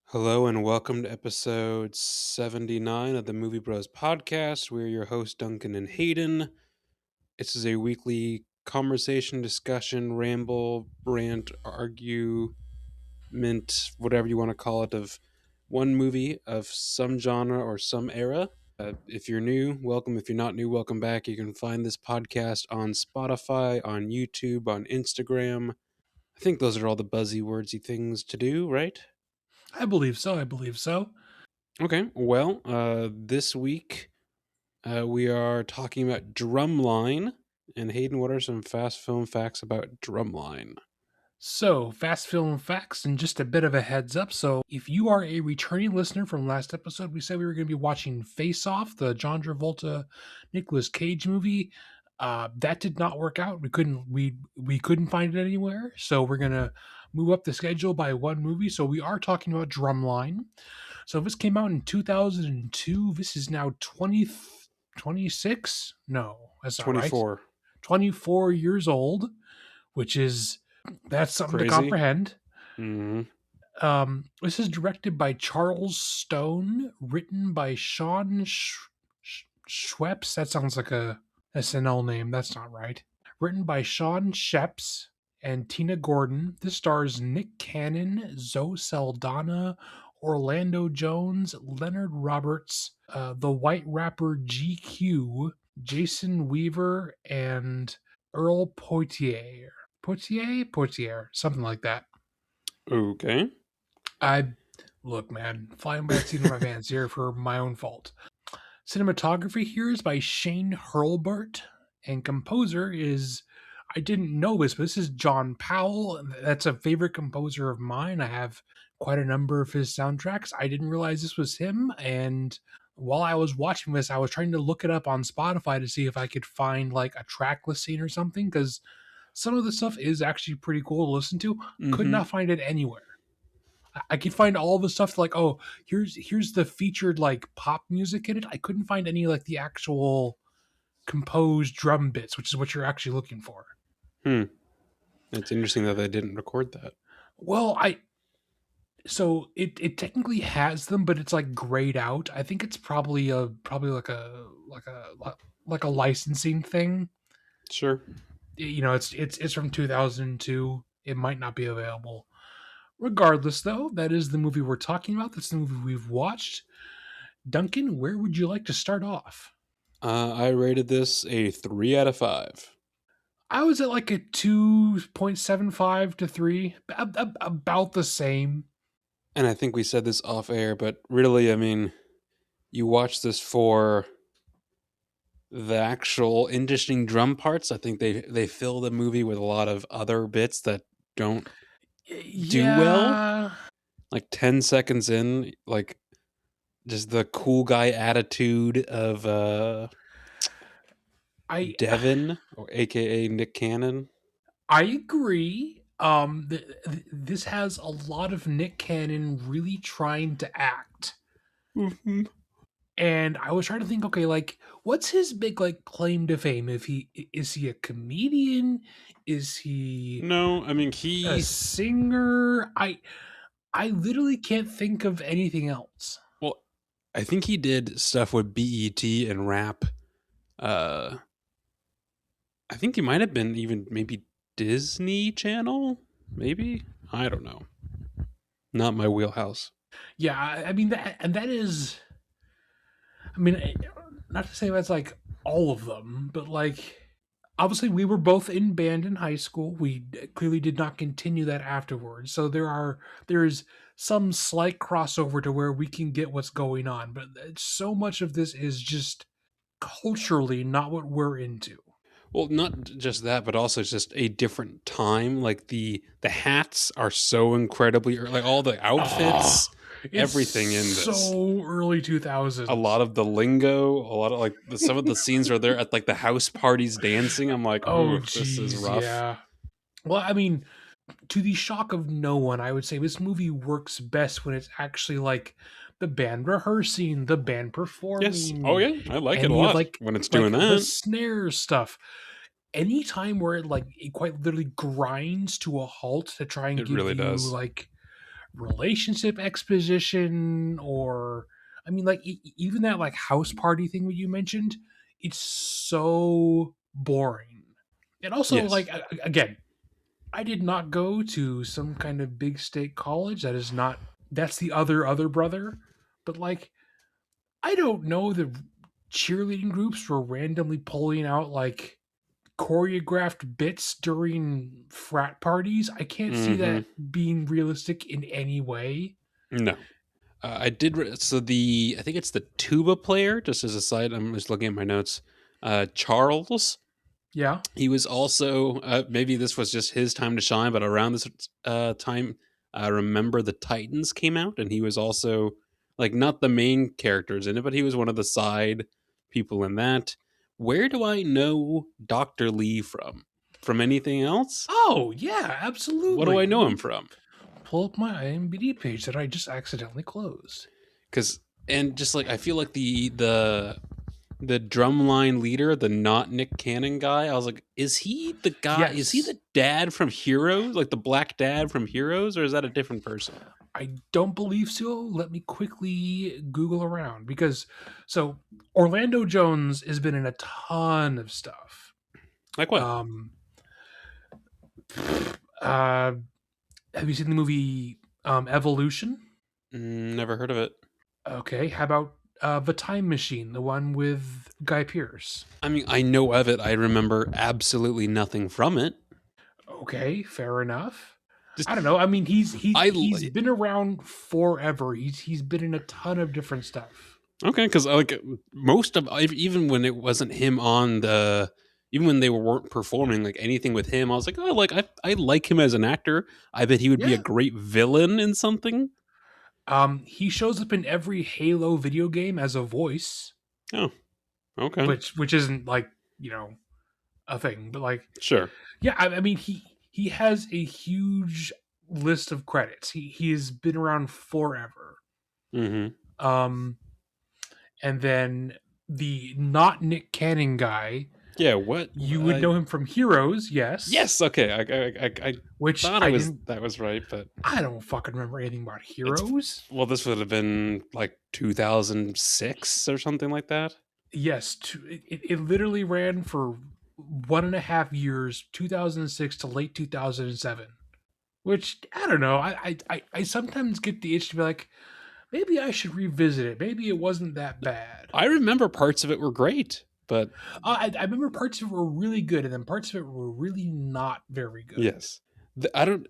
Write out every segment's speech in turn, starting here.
Hello and welcome to episode 79 of the Movie Bros podcast. We're your hosts, Duncan and Hayden. This is a weekly conversation, discussion, ramble, rant, argument, whatever you want to call it, of one movie of some genre or some era. If you're new, welcome. If you're not new, welcome back. You can find this podcast on Spotify, on YouTube, on Instagram. I think those are all the buzzy, wordsy things to do, right? I believe so. Okay, well, this week we are talking about Drumline. And Hayden, what are some fast film facts about Drumline? So, fast film facts and just a bit of a heads up. So, if you are a returning listener from last episode, we said we were going to be watching Face Off, the John Travolta Nicolas Cage movie. That did not work out. We couldn't find it anywhere. So, we're going to move up the schedule by one movie. So, we are talking about Drumline. So, this came out in 2002. This is now 26? No, that's not right. 24. 24 years old, which is that's something Crazy. to comprehend. Mm-hmm. This is directed by Charles Stone, written by Sean Schweppes. That sounds like a SNL name. That's not right. Written by Sean Sheps and Tina Gordon. This stars Nick Cannon, Zoe Saldana, Orlando Jones, Leonard Roberts, the white rapper GQ, Jason Weaver, and Earl Poitier, something like that. Okay. Look, man, flying by the seat of my pants here for my own fault. Cinematography here is by Shane Hurlburt, and composer is, I didn't know this, but this is John Powell. That's a favorite composer of mine. I have quite a number of his soundtracks. I didn't realize this was him, and while I was watching this, I was trying to look it up on Spotify to see if I could find like a track listing or something, because some of the stuff is actually pretty cool to listen to. Mm-hmm. Could not find it anywhere. I could find all the stuff like, oh, here's the featured like pop music in it. I couldn't find any like the actual composed drum bits, which is what you're actually looking for. It's interesting that they didn't record that. Well, so it technically has them, but it's like grayed out. I think it's probably like a licensing thing. Sure. You know, it's from 2002. It might not be available. Regardless, though, that is the movie we're talking about. That's the movie we've watched. Duncan, where would you like to start off? I rated this a 3 out of 5. I was at like a 2.75 to 3, about the same. And I think we said this off air, but really, I mean, you watch this for the actual interesting drum parts. I think they fill the movie with a lot of other bits that don't do well. Like 10 seconds in, like just the cool guy attitude of Devin, or aka Nick Cannon. I agree. This has a lot of Nick Cannon really trying to act. Mm-hmm. And I was trying to think, okay, like, what's his big like claim to fame? Is he a comedian? Is he No, I mean a singer? I literally can't think of anything else. Well, I think he did stuff with BET and rap. I think he might have been even maybe Disney Channel, maybe? I don't know. Not my wheelhouse. Yeah, I mean that is, I mean, not to say that's like all of them, but like obviously we were both in band in high school. We clearly did not continue that afterwards. So there's some slight crossover to where we can get what's going on, but so much of this is just culturally not what we're into. Well, not just that, but also it's just a different time. Like the hats are so incredibly, like all the outfits, everything in this. So early 2000s. A lot of the lingo, a lot of like some of the scenes are there at like the house parties dancing. I'm like, oh, this is rough. Yeah. Well, I mean, to the shock of no one, I would say this movie works best when it's actually like the band rehearsing, the band performing. Yes. Oh yeah, I like it a lot. Like when it's doing that. The snare stuff. any time where it quite literally grinds to a halt to try and It give really you does. like relationship exposition, or I mean like even that like house party thing that you mentioned, it's so boring. And also Yes. like again, I did not go to some kind of big state college. That is not, that's the other brother. But like I don't know, the cheerleading groups were randomly pulling out like choreographed bits during frat parties. I can't see Mm-hmm. that being realistic in any way. No. I did. So I think it's the tuba player. Just as a side, I'm just looking at my notes. Charles. Yeah. He was also maybe this was just his time to shine, but around this time, I remember the Titans came out, and he was also like not the main characters in it, but he was one of the side people in that. Where do I know Doctor Lee from? From anything else? Oh, yeah, What do I absolutely. Let know him me from? pull up my IMDb page that I just accidentally closed. Because and just like I feel like the drumline leader, the not Nick Cannon guy, I was like, is he the guy? Is he Yes. the dad from Heroes, like the black dad from Heroes, or is that a different person? I don't believe so. Let me quickly Google around because so Orlando Jones has been in a ton of stuff. Like what? Um, uh, have you seen the movie Evolution? Never heard of it. Okay, how about The Time Machine, the one with Guy Pearce? I mean, I know of it. I remember absolutely nothing from it. Okay, fair enough. Just I don't know. I mean, I he's been around forever. He's been in a ton of different stuff. okay because like most of even when it wasn't him on the even when they weren't performing like anything with him, I was like, oh, like I like him as an actor. I bet he would be a Yeah. great villain in something. He shows up in every Halo video game as a voice, Oh, okay, which isn't like you know a thing, but like sure. yeah, I mean he has a huge list of credits. He has been around forever. Mm-hmm. Um, and then the not Nick Cannon guy, Yeah, what? you would know him from Heroes, yes, Yes, okay. I which thought I I was didn't. that was right, but I don't fucking remember anything about it's Heroes. well, this would have been like 2006 or something like that. Yes, it literally ran for 1.5 years, 2006 to late 2007. Which I don't know. I sometimes get the itch to be like, maybe I should revisit it. Maybe it wasn't that bad. I remember parts of it were great, but I remember parts of it were really good, and then parts of it were really not very good. yes. I don't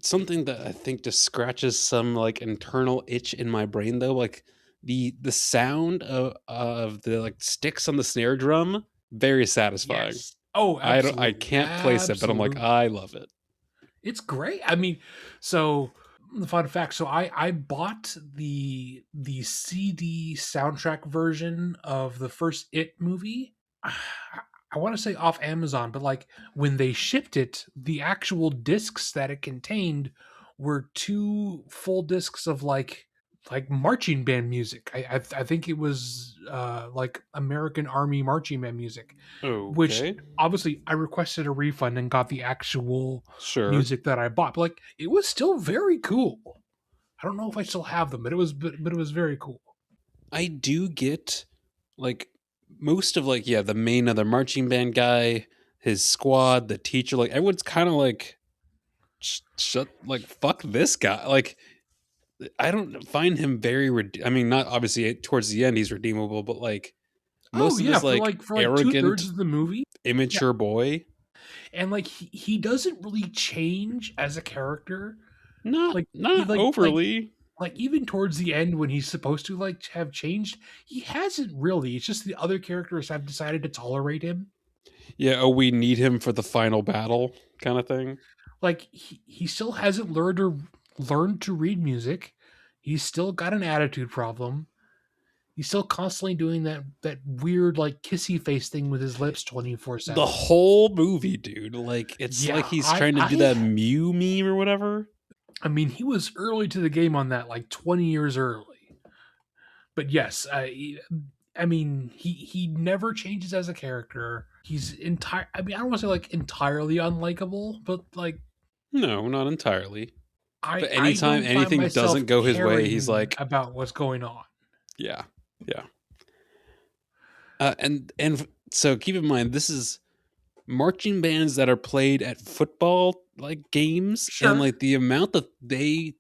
something that I think just scratches some like internal itch in my brain though, like the sound of the like sticks on the snare drum, very satisfying. Yes. Oh, I absolutely, can't place it, but I'm like absolutely. I love it. It's great. I mean, so the fun fact. So I bought the CD soundtrack version of the first It movie. I want to say off Amazon, but like when they shipped it, the actual discs that it contained were two full discs of like marching band music. I think it was like American Army marching band music, which Okay. obviously I requested a refund and got the actual Sure. music that I bought. But like it was still very cool. I don't know if I still have them, but it was very cool. I do get like most of like yeah the main other marching band guy, his squad, the teacher, like everyone's kind of like shut like fuck this guy. Like I don't find him very. I mean, not obviously towards the end he's redeemable, but like Oh most of yeah, his like for like 2/3 arrogant, of the movie. Yeah. immature boy. And like he doesn't really change as a character. Not Like he not overly. like even towards the end when he's supposed to like have changed, he hasn't really. It's just the other characters have decided to tolerate him. Yeah. Oh, we need him for the final battle, kind of thing. Like he still hasn't learned to read music. He's still got an attitude problem. He's still constantly doing that weird like kissy face thing with his lips The 24/7. whole movie, dude. Like it's like Yeah, he's trying to do that Mew meme or whatever. I mean he was early to the game on that, like 20 years early. But yes, I mean he never changes as a character. he's entire. I mean, I don't want to say like entirely unlikable, but like No, not entirely. But I anytime don't find anything myself doesn't go his way, he's caring like, about what's going on. yeah, yeah. And so keep in mind, this is marching bands that are played at football like games, and Sure. like the amount that they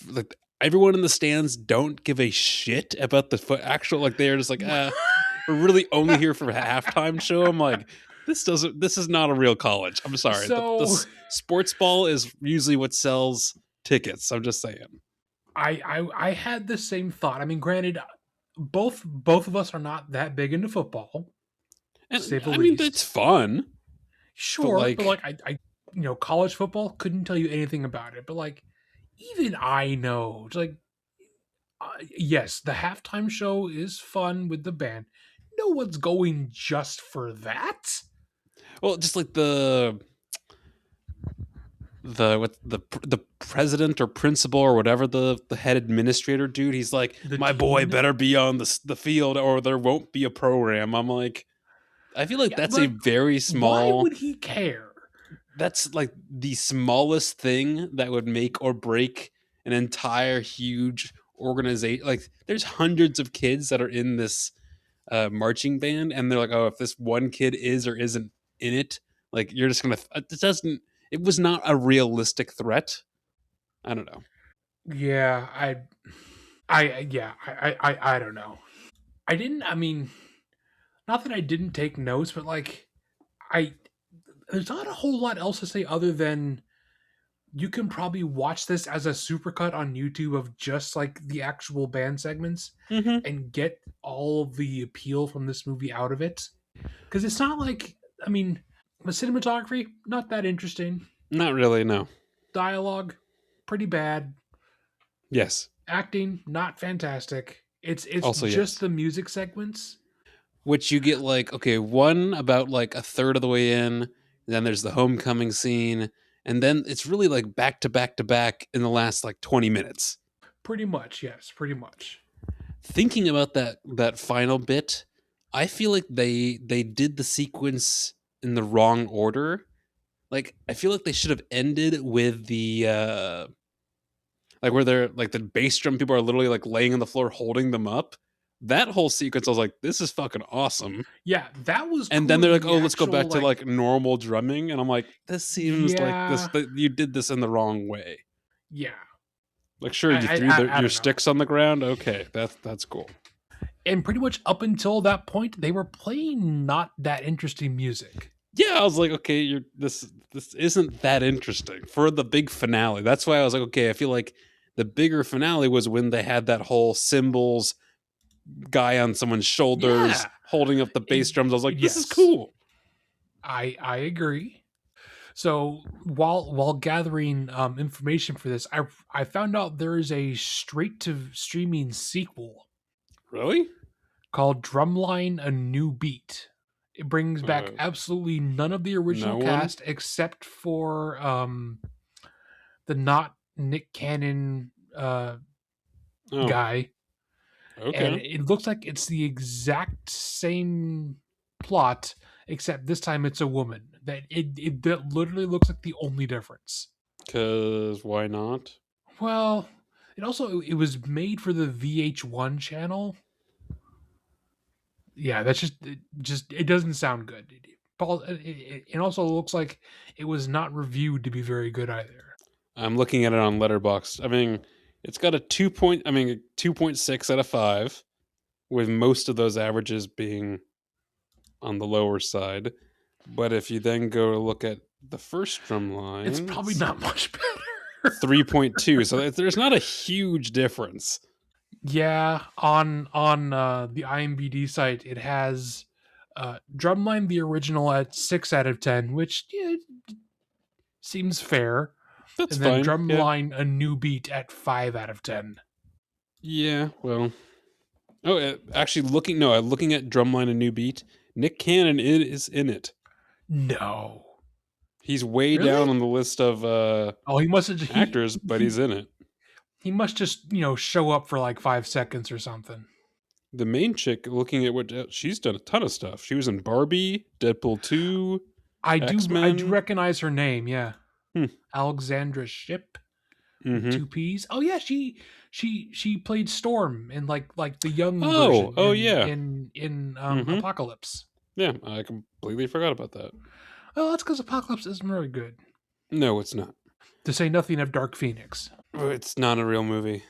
like everyone in the stands don't give a shit about the foot actual like they're just like we're really only here for a halftime show. I'm like, this is not a real college. I'm sorry. So Sports ball is usually what sells tickets. I'm just saying. I had the same thought. I mean, granted, both of us are not that big into football, to And say the I mean it's least. fun, but Sure, but like like college football couldn't tell you anything about it. But like, even I know, like, yes, the halftime show is fun with the band. No one's going just for that. well just like the president or principal or whatever the head administrator dude, he's like, The my boy dean, better be on the field or there won't be a program. I'm like, I feel like yeah, that's a but very why small, would he care? that's like the smallest thing that would make or break an entire huge organization. Like there's hundreds of kids that are in this marching band, and they're like, oh, if this one kid is or isn't in it, like you're just gonna it doesn't, it was not a realistic threat. I don't know. Yeah, I don't know. I didn't. I mean, not that I didn't take notes, but like, I there's not a whole lot else to say other than you can probably watch this as a supercut on YouTube of just like the actual band segments Mm-hmm. and get all of the appeal from this movie out of it. Because it's not like, I mean, the cinematography, not that interesting. Not really, no. Dialogue, pretty bad. Yes. Acting, not fantastic. It's Also, just yes. the music segments. Which you get like, okay, one about like a third of the way in, then there's the homecoming scene, and then it's really like back to back to back in the last like 20 minutes. Pretty much, yes, pretty much. Thinking about that final bit, I feel like they did the sequence in the wrong order. Like I feel like they should have ended with the like where they're like the bass drum people are literally like laying on the floor holding them up. That whole sequence, I was like, this is fucking awesome. Yeah, that was And then cool they're in like, the oh, let's go actual back to like like normal drumming, and I'm like, this seems like this yeah, that you did this in the wrong way. yeah. Like, sure, you threw I your don't know. sticks on the ground. Okay, that's cool. And pretty much up until that point, they were playing not that interesting music. Yeah, I was like, okay, you're this isn't that interesting for the big finale. That's why I was like, okay, I feel like the bigger finale was when they had that whole cymbals guy on someone's shoulders Yeah, holding up the bass drums. I was like, this is yes, cool. I agree. So while gathering information for this, I found out there is a straight to streaming sequel Really? called Drumline: A New Beat. It brings back Uh, absolutely none of the original no one. cast except for the not Nick Cannon Oh, guy, and okay. it looks like it's the exact same plot, except this time it's a woman. That literally looks like the only difference. Cause why not? Well, it was made for the VH1 channel. Yeah, that's just it doesn't sound good. It also looks like it was not reviewed to be very good either. I'm looking at it on Letterbox. I mean, it's got a 2.6 out of 5, with most of those averages being on the lower side. But if you then go to look at the first drum It's line, probably it's not much better. 3.2. So there's not a huge difference. Yeah, on the IMBD site, it has Drumline the original at 6 out of 10, which yeah, seems fair, That's and then fine. Yeah. Drumline a new beat at 5 out of 10. Yeah. Well. Oh, actually, looking at Drumline and New Beat, Nick Cannon is in it. No, He's way down really? on the list of Oh, he must have actors, but he's in it. he must just show up for like 5 seconds or something. The main chick, looking at what she's done a ton of stuff. She was in Barbie, Deadpool 2, I do X-Men. recognize her name. Yeah, Hmm. Alexandra Ship with Mm-hmm. two P's. Oh yeah, she played Storm in like the young Oh, version oh in yeah. Mm-hmm. Apocalypse. Yeah, I completely forgot about that. Oh, that's because Apocalypse isn't very good. No, it's not. To say nothing of Dark Phoenix. Oh, it's not a real movie.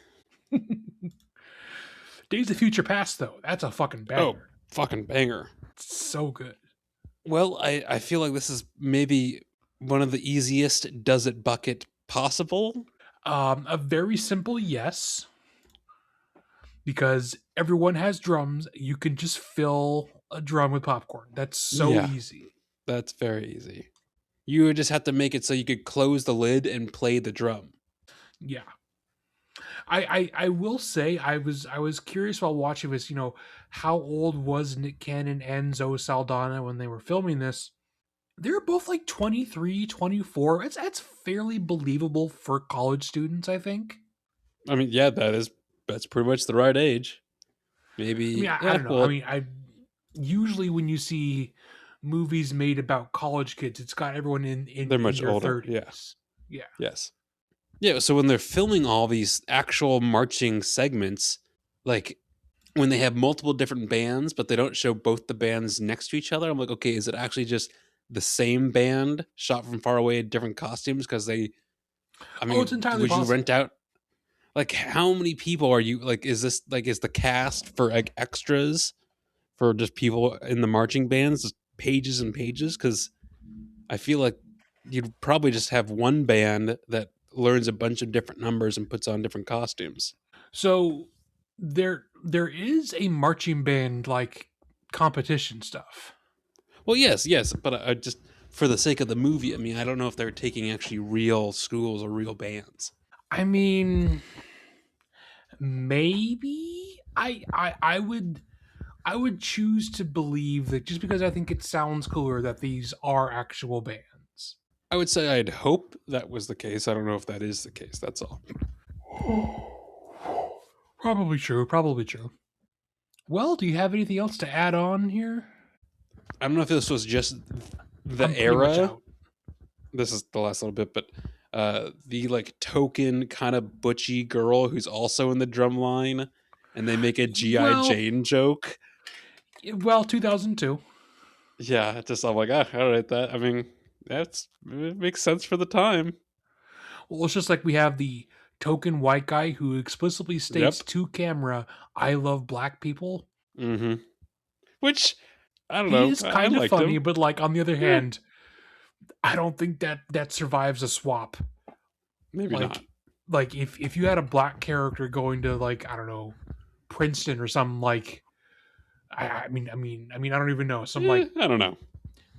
Days of Future Past though, that's a fucking Oh, banger. fucking banger. So good. Well, I feel like this is maybe one of the easiest does it bucket possible. A very simple yes, because everyone has drums. You can just fill a drum with popcorn. That's so Yeah, easy. that's very easy. You would just have to make it so you could close the lid and play the drum. Yeah. I will say I was curious while watching this, how old was Nick Cannon and Zoe Saldana when they were filming this? They were both like 23, 24. That's fairly believable for college students, I think. I mean, yeah, that's pretty much the right age. I mean, Maybe, I yeah. don't know. I Well, mean, I usually when you see movies made about college kids, it's got everyone in they're in in much their older. Yeah. 30s. Yeah. Yes. Yeah. So when they're filming all these actual marching segments, like when they have multiple different bands, but they don't show both the bands next to each other, I'm like, okay, is it actually just the same band shot from far away in different costumes? Because I Oh, it's mean, entirely would you rent possible. out? Like, how many people are you? Like, is this like is the cast for like extras for just people in the marching bands, just pages and pages? Because I feel like you'd probably just have one band that learns a bunch of different numbers and puts on different costumes. So there is a marching band like competition stuff. Well, yes, yes, but I just for the sake of the movie, I mean, I don't know if they're taking actually real schools or real bands. I mean, maybe I would choose to believe that just because I think it sounds cooler that these are actual bands. I would say I'd hope that was the case. I don't know if that is the case. That's all. Probably true. Probably true. Well, do you have anything else to add on here? I don't know if this was just the I'm pretty much era. out. This is the last little bit, but the like token kind of butchy girl who's also in the drum line, and they make a GI Well, Jane joke. well, 2002. Yeah, just I'm like, all right, that I mean, it makes sense for the time. Well, it's just like we have the token white guy who explicitly states Yep. to camera, "I love black people." Mm-hmm. Which I don't He know. is I kind of liked funny, him. but like on the other Yeah, hand, I don't think that survives a swap. maybe not. Like like if you had a black character going to like I don't know Princeton or something like I don't even know some like I don't know.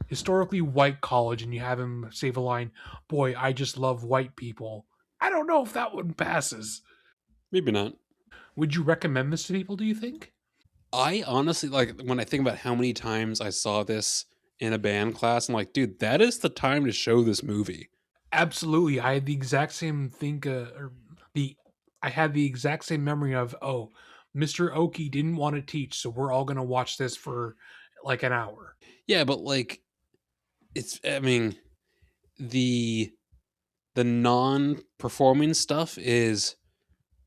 historically white college and you have him save a line, "Boy, I just love white people." I don't know if that one passes. Maybe not. Would you recommend this to people? Do you think? I honestly like when I think about how many times I saw this in a band class. I'm like, dude, that is the time to show this movie. Absolutely. I had the exact same think or the I had the exact same memory of, oh, Mr. Oki didn't want to teach, so we're all going to watch this for like an hour. Yeah, but like it's. I mean, the the non-performing stuff is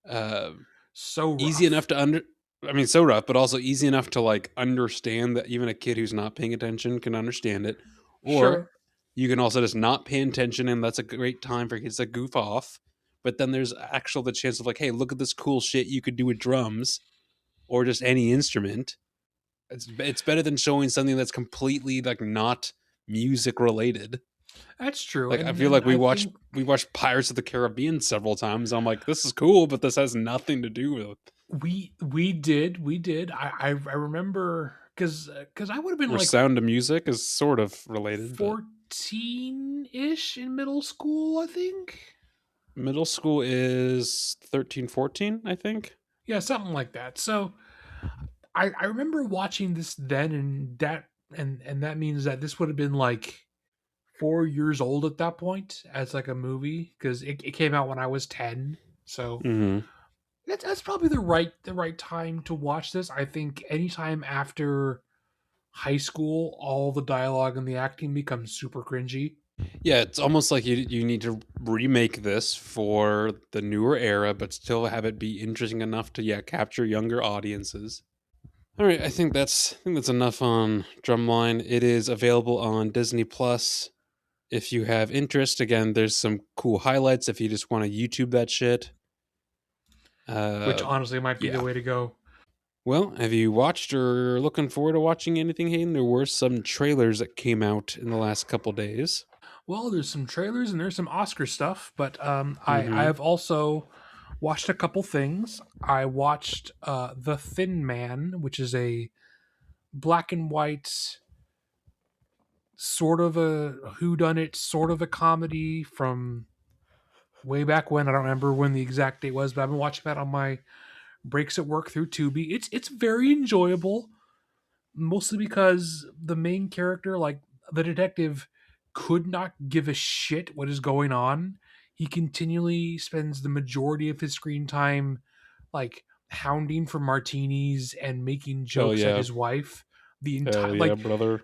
uh So easy enough rough. to under I mean so rough, but also easy enough to like understand that even a kid who's not paying attention can understand it. Or Sure. you can also just not pay attention and that's a great time for kids to goof off. But then there's actual the chance of like, hey, look at this cool shit you could do with drums or just any instrument. It's better than showing something that's completely like not music related. That's true. Like I And feel and like I think we watched Pirates of the Caribbean several times. I'm like, this is cool, but this has nothing to do with we did. I remember cuz I would have been or like Sound of Music is sort of related, but 14ish in middle school, I think. middle school is 13, 14, I think. Yeah, something like that. So I remember watching this then, and that means that this would have been like 4 years old at that point as like a movie because it came out when I was 10. So Mm-hmm. That's probably the right time to watch this. I think anytime after high school, all the dialogue and the acting becomes super cringy. Yeah, it's almost like you need to remake this for the newer era, but still have it be interesting enough to capture younger audiences. All right, I think that's enough on Drumline. It is available on Disney Plus. If you have interest, again, there's some cool highlights if you just want to YouTube that shit. Which Uh, honestly might be the yeah. way to go. Well, have you watched or looking forward to watching anything, Hayden? There were some trailers that came out in the last couple days. Well, there's some trailers and there's some Oscar stuff, but I Mm-hmm. have also watched a couple things. I watched The Thin Man, which is a black and white sort of a whodunit, sort of a comedy from way back when. I don't remember when the exact date was, but I've been watching that on my breaks at work through Tubi. It's very enjoyable, mostly because the main character, like the detective, could not give a shit what is going on. He continually spends the majority of his screen time like hounding for martinis and making Hell jokes at yeah. his wife. The Hell entire yeah, like brother.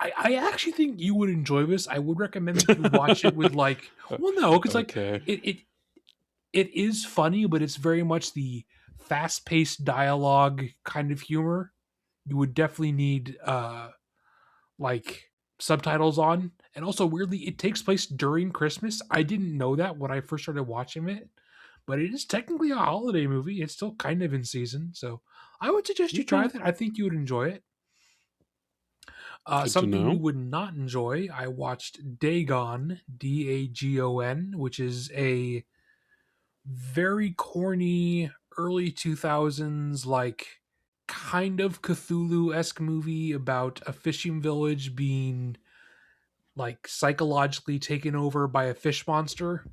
I actually think you would enjoy this. I would recommend that you watch it with like, well, no, because like Okay. it is funny, but it's very much the fast paced dialogue kind of humor. You would definitely need like subtitles on. And also weirdly, it takes place during Christmas. I didn't know that when I first started watching it, but it is technically a holiday movie. It's still kind of in season. So I would suggest you try Okay. that. I think you would enjoy it. Good to Something you know. would not enjoy, I watched Dagon, Dagon, which is a very corny early 2000s, like kind of Cthulhu esque movie about a fishing village being like psychologically taken over by a fish monster.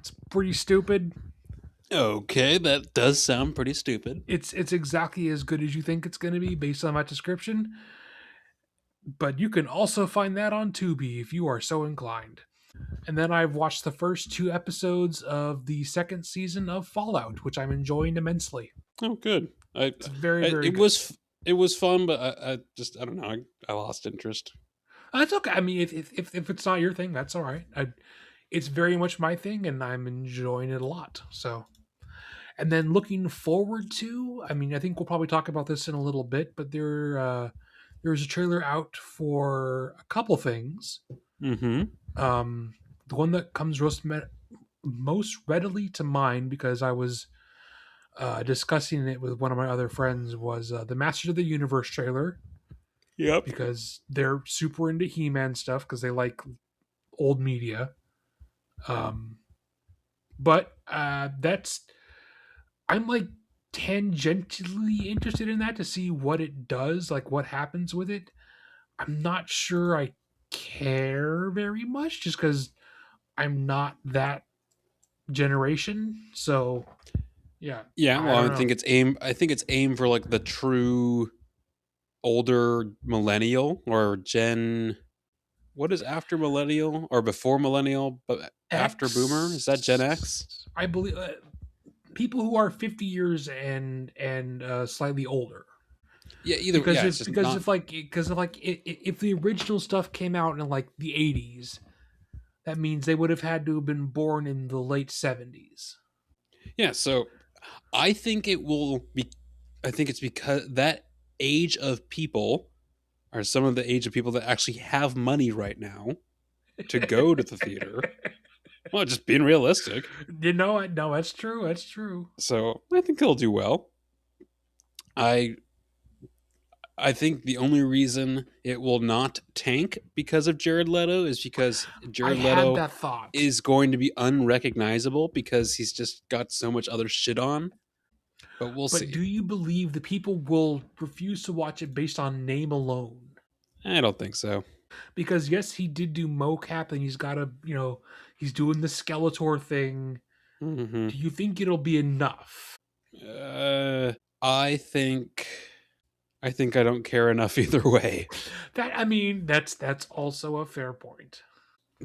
It's pretty stupid. Okay, that does sound pretty stupid. It's exactly as good as you think it's going to be based on that description, but you can also find that on Tubi if you are so inclined. And then I've watched the first two episodes of the second season of Fallout, which I'm enjoying immensely. Oh, good. It's very, I very it good. was it was fun, but I just I don't know. I lost interest. That's okay. I mean, if it's not your thing, that's all right. It's very much my thing, and I'm enjoying it a lot. So, and then looking forward to, I mean, I think we'll probably talk about this in a little bit, but there's a trailer out for a couple things. Mm-hmm. The one that comes most readily to mind because I was discussing it with one of my other friends was the Masters of the Universe trailer Yep. because they're super into He-Man stuff because they like old media. Um, but that's I'm like tangentially interested in that to see what it does, like what happens with it. I'm not sure I care very much just because I'm not that generation. So yeah, Yeah. I Well, don't know. I think it's aimed for like the true older millennial or Gen. What is after millennial or before millennial, but after boomer? Is that Gen X? X, I believe, people who are 50 years and slightly older. Yeah. Either. Because Yeah. It's if just because not. if like because if like if the original stuff came out in like the 80s, that means they would have had to have been born in the late 70s. Yeah. So I think it will be. I think it's because that age of people are some of the age of people that actually have money right now to go to the theater. Well, just being realistic. No, that's true. That's true. So I think they'll do well. I I think the only reason it will not tank because of Jared Leto is because I Jared had Leto that thought. is going to be unrecognizable because he's just got so much other shit on. But we'll But see. do you believe the people will refuse to watch it based on name alone? I don't think so. Because yes, he did do mocap and he's got he's doing the Skeletor thing. Hmm. Do you think it'll be enough? Uh, I think I think I don't care enough either way. That I mean, that's also a fair point.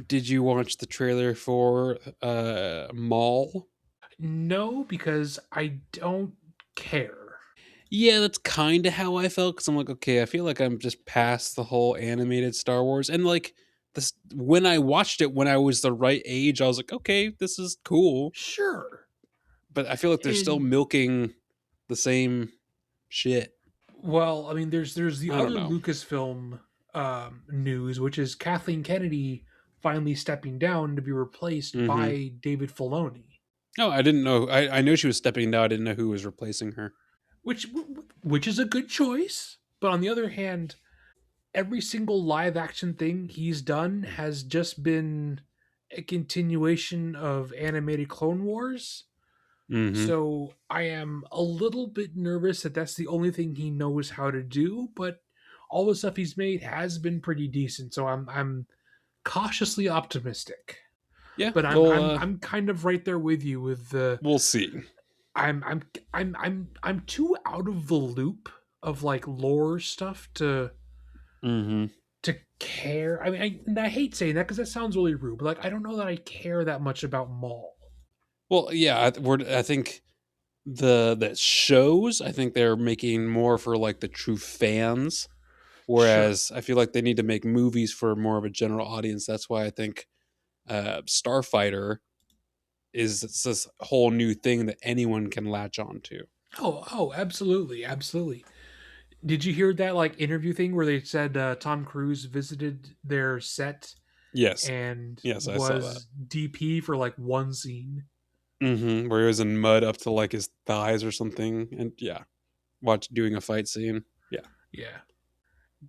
Did you watch the trailer for Mall? No, because I don't care. Yeah, that's kind of how I felt because I'm like, okay, I feel like I'm just past the whole animated Star Wars, and like this when I watched it when I was the right age, I was like, okay, this is cool, Sure. but I feel like they're still And milking the same shit. well, I mean, there's the I don't other know. Lucasfilm news, which is Kathleen Kennedy finally stepping down to be replaced Hmm. by David Filoni, No, I didn't know. I know she was stepping down. I didn't know who was replacing her. which is a good choice. But on the other hand, every single live action thing he's done has just been a continuation of animated Clone Wars. Hmm. So I am a little bit nervous that that's the only thing he knows how to do, but all the stuff he's made has been pretty decent. So I'm cautiously optimistic. Yeah, But I'm well, I'm I'm kind of right there with you with the we'll see. I'm too out of the loop of like lore stuff Hmm. to care. I mean, and I hate saying that because that sounds really rude, but like I don't know that I care that much about Maul. Well, yeah, I think the shows. I think they're making more for like the true fans, Sure. whereas I feel like they need to make movies for more of a general audience. That's why I think Starfighter is this whole new thing that anyone can latch on to. Oh, absolutely, absolutely. Did you hear that like interview thing where they said Tom Cruise visited their set Yes, and yes, I saw that. was DP for like one scene? Where he was in mud up to like his thighs or something, and yeah, watch doing a fight scene. Yeah. Yeah.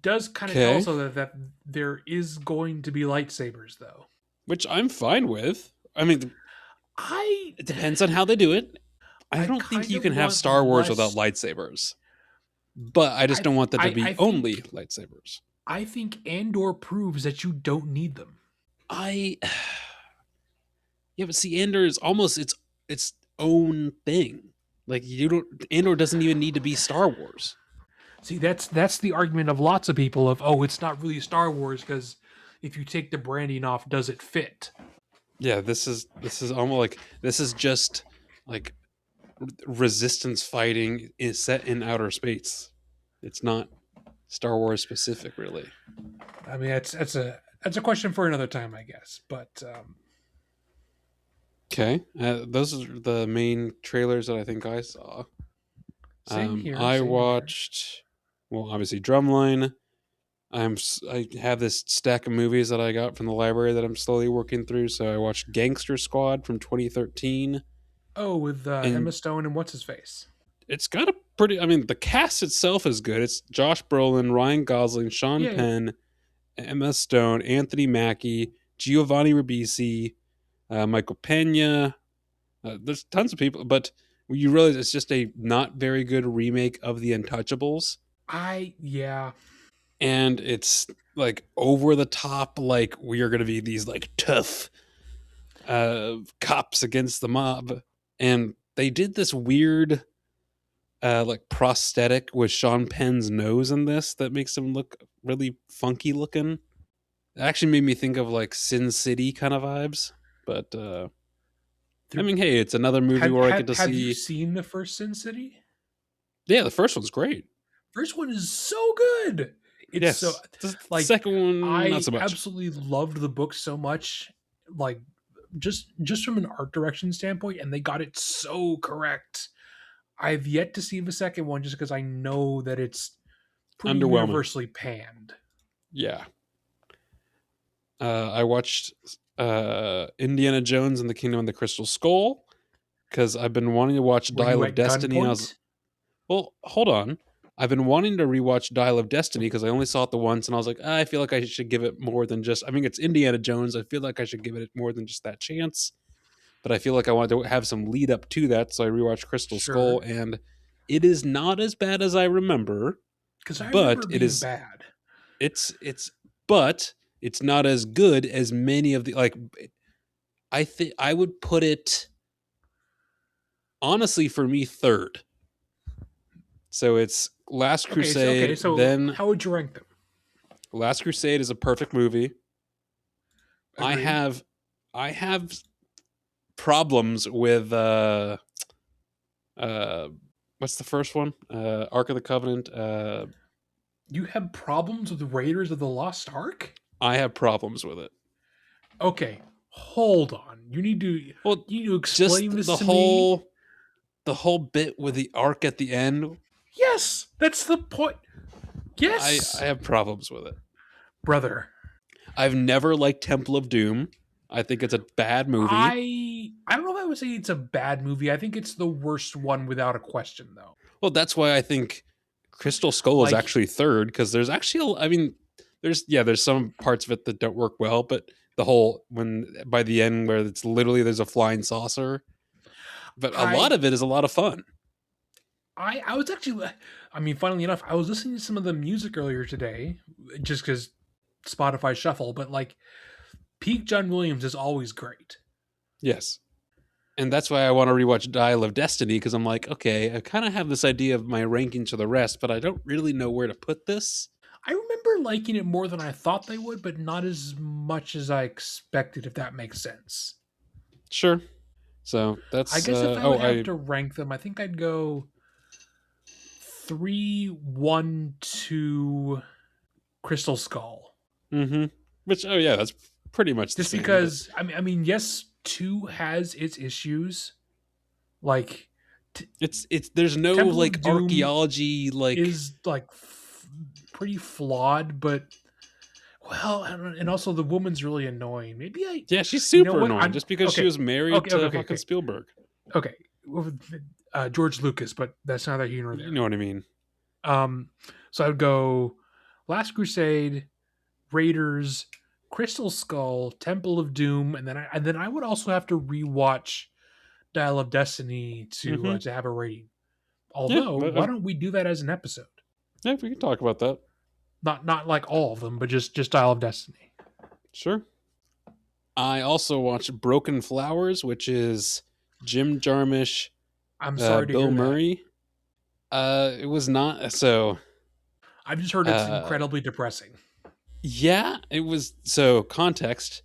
Does kind of tell us Okay. though that there is going to be lightsabers though. Which I'm fine with. I mean, I it depends on how they do it. I I don't think kind you of can have want Star Wars without less. lightsabers, but I just don't want that to I be only think lightsabers. Andor proves that you don't need them. I yeah, but see, Andor is almost its own thing. Like you don't Andor doesn't even need to be Star Wars. See, that's the argument of lots of people of oh, it's not really Star Wars because if you take the branding off, does it fit? Yeah, this is almost like this is just like resistance fighting is set in outer space. It's not Star Wars specific, really. I mean, that's a question for another time, I guess. But Okay, those are the main trailers that I think I saw. same here, I same here. watched, well, obviously Drumline. I have this stack of movies that I got from the library that I'm slowly working through. So I watched Gangster Squad from 2013, Oh, with Emma and Stone and what's his face? it's got a pretty. I mean, the cast itself is good. It's Josh Brolin, Ryan Gosling, Sean Yeah, Penn, Emma Stone, Anthony Mackie, Giovanni Ribisi, Michael Pena. There's tons of people, but you realize it's just a not very good remake of The Untouchables, yeah. and it's like over the top. Like we are going to be these like tough cops against the mob, and they did this weird like prosthetic with Sean Penn's nose in this that makes him look really funky looking. It actually made me think of like Sin City kind of vibes, but I There, mean, hey, it's another movie where I get to have you see. seen the first Sin City? Yeah, the first one's great. First one is so good. It's so Yes, the like second one not I so much. absolutely loved the book so much. Like just from an art direction standpoint, and they got it so correct. I've yet to see the second one just because I know that it's pretty Underwhelming. universally panned. Yeah, I watched Indiana Jones and the Kingdom of the Crystal Skull because I've been wanting to watch Were you Dial of at Destiny, and I was gunpoint? well, hold on. I've been wanting to rewatch Dial of Destiny because I only saw it the once, and I was like, I feel like I should give it more than just. I mean, it's Indiana Jones. I feel like I should give it more than just that chance. But I feel like I wanted to have some lead up to that, so I rewatched Crystal Skull, Sure. and it is not as bad as I remember, Because I remember but it it being is bad. it's but it's not as good as many of the like. I think I would put it honestly for me third. So it's Last Okay, Crusade, so then how would you rank them? Last Crusade is a perfect movie. I Agreed. have I have problems with uh what's the first one? Ark of the Covenant. You have problems with Raiders of the Lost Ark? I have problems with it. Okay, hold on. Well, You need to just explain this to me. the whole bit with the arc at the end, Yes, that's the point. I Yes, have problems with it. brother. I've never liked Temple of Doom. I think it's a bad movie. I don't know if I would say it's a bad movie. I think it's the worst one without a question, though. Well, that's why I think Crystal Skull is Like actually third, because there's actually, I mean, there's some parts of it that don't work well, but the whole, when by the end where it's literally there's a flying saucer, but a lot I of it is a lot of fun. I was actually, I mean, funnily enough, I was listening to some of the music earlier today, just because Spotify Shuffle. But like, peak John Williams is always great. Yes. And that's why I want to rewatch Dial of Destiny, because I'm like, okay, I kind of have this idea of my rankings for the rest, but I don't really know where to put this. I remember liking it more than I thought they would, but not as much as I expected. If that makes sense. Sure. So I that's guess if I would have to rank them, I think I'd go 3, 1, 2, Crystal Skull. mm-hmm. Which, oh yeah, that's pretty much the Just same. But because I mean, yes, 2 has its issues. Like it's there's no Temple like of Doom archaeology like. is like pretty flawed, but well, and also the woman's really annoying. Maybe Yeah, she's you know super what? annoying I'm just because she okay. was married Okay, okay, to okay, fucking okay, Spielberg. okay. George Lucas, but that's neither here nor You there. know what I mean? Um, so I would go Last Crusade, Raiders, Crystal Skull, Temple of Doom, and then I would also have to rewatch Dial of Destiny Mm-hmm. to have a rating. Yeah, Although, but why don't we do that as an episode? yeah, we can talk about that. Not like all of them, but just Dial of Destiny. Sure. I also watched Broken Flowers, which is Jim Jarmusch, I'm sorry to Bill hear that. Murray. It was not so. I've just heard it's Uh, incredibly depressing. yeah, it was so context.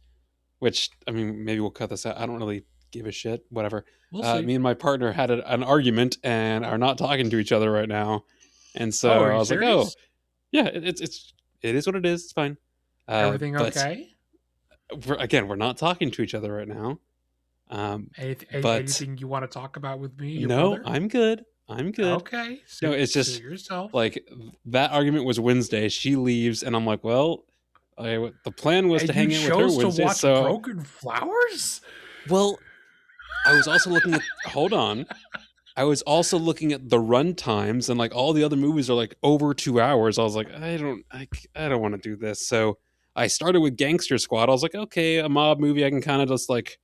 Which, I mean, maybe we'll cut this out. I don't really give a shit. Whatever. We'll see. Me and my partner had an argument and are not talking to each other right now, and Oh, so are I you was like, oh serious? yeah, it is what it is. It's fine. Everything But okay? we're not talking to each other right now. But Anything you want to talk about with me, your no, brother? I'm good. I'm good. Okay, No, it's suit just yourself. like that argument was Wednesday. She leaves, and I'm like, well, the plan was to And you hang out with her chose to Wednesday. watch So, Broken Flowers? well, I was also looking at. Hold on. I was also looking at the run times, and like all the other movies are like over 2 hours. I was like, I don't want to do this. So I started with Gangster Squad. I was like, okay, a mob movie. I can kind of just like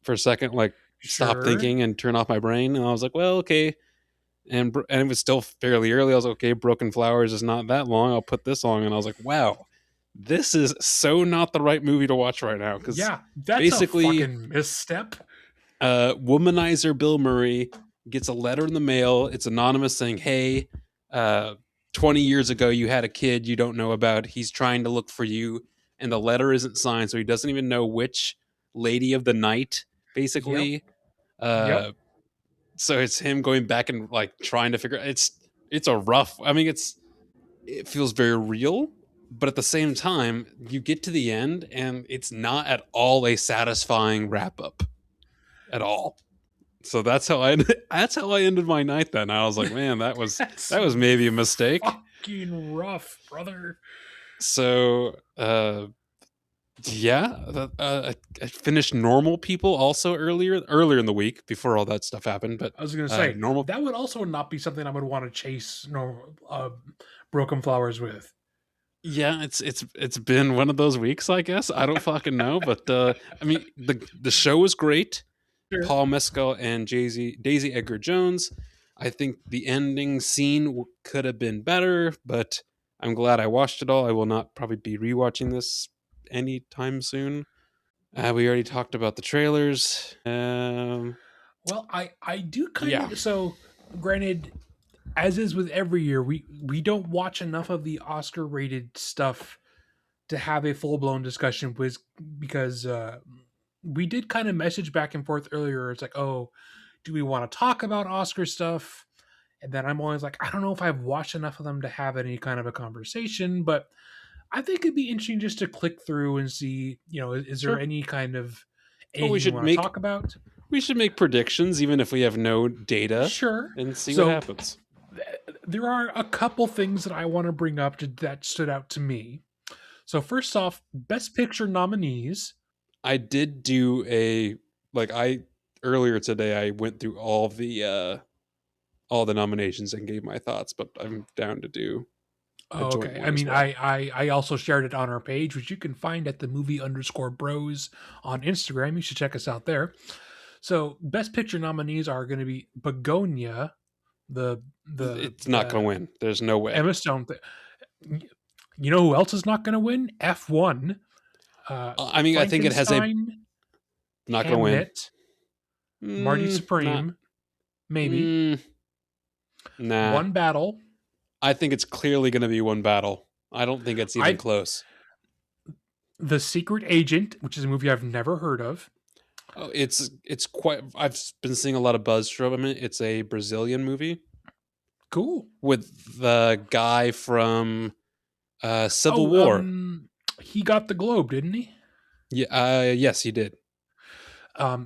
for a second like stop Sure. thinking and turn off my brain. And I was like, well, okay. And it was still fairly early. I was like, okay, Broken Flowers is not that long. I'll put this on. And I was like, wow, this is so not the right movie to watch right now because Yeah, that's a basically fucking misstep. womanizer Bill Murray gets a letter in the mail. It's anonymous saying, "Hey, uh, 20 years ago you had a kid you don't know about. He's trying to look for you." And the letter isn't signed, so he doesn't even know which lady of the night, Yep. basically. Yep. Uh, so it's him going back and like trying to figure. It's a rough. I mean, it feels very real, but at the same time, you get to the end and it's not at all a satisfying wrap up at all. So that's how I ended my night. Then I was like, man, That's that was maybe a mistake. fucking rough, brother. So yeah, I finished Normal People also earlier in the week before all that stuff happened. But I was gonna say normal, that would also not be something I would want to chase Broken Flowers with. yeah, it's been one of those weeks. I guess I don't fucking know, but I mean the show was great. Sure. Paul Mescal and Daisy Edgar Jones. I think the ending scene could have been better, but I'm glad I watched it all. I will not probably be rewatching this anytime soon. We already talked about the trailers. Well, I do kind Yeah, of so. Granted, as is with every year, we don't watch enough of the Oscar rated stuff to have a full blown discussion with because we did kind of message back and forth earlier. It's like, oh, do we want to talk about Oscar stuff? And then I'm always like, I don't know if I've watched enough of them to have any kind of a conversation, but I think it'd be interesting just to click through and see, is there Sure. any kind of Well, anything you want to talk about? we should make predictions even if we have no data Sure. and see what So happens. there are a couple things that I want to bring up that stood out to me. So first off, Best Picture nominees. I did do a like I earlier today I went through all the nominations and gave my thoughts, but I'm down to do a Oh, joint okay. I one as mean, well. I also shared it on our page, which you can find at the movie_bros on Instagram. You should check us out there. So, Best Picture nominees are going to be Begonia, the It's not going to win. There's no way. Emma Stone. You know who else is not going to win? F1, I mean, I think it has a Frankenstein, not going to win. Hamnet, Marty Not. Supreme, maybe Mm, nah. One Battle. I think it's clearly going to be one battle. I don't think it's even I close. The Secret Agent, which is a movie I've never heard of. Oh, it's quite. I've been seeing a lot of buzz from it. It's a Brazilian movie Cool. with the guy from Civil Oh, War. he got the Globe, didn't he? Yeah, yes, he did.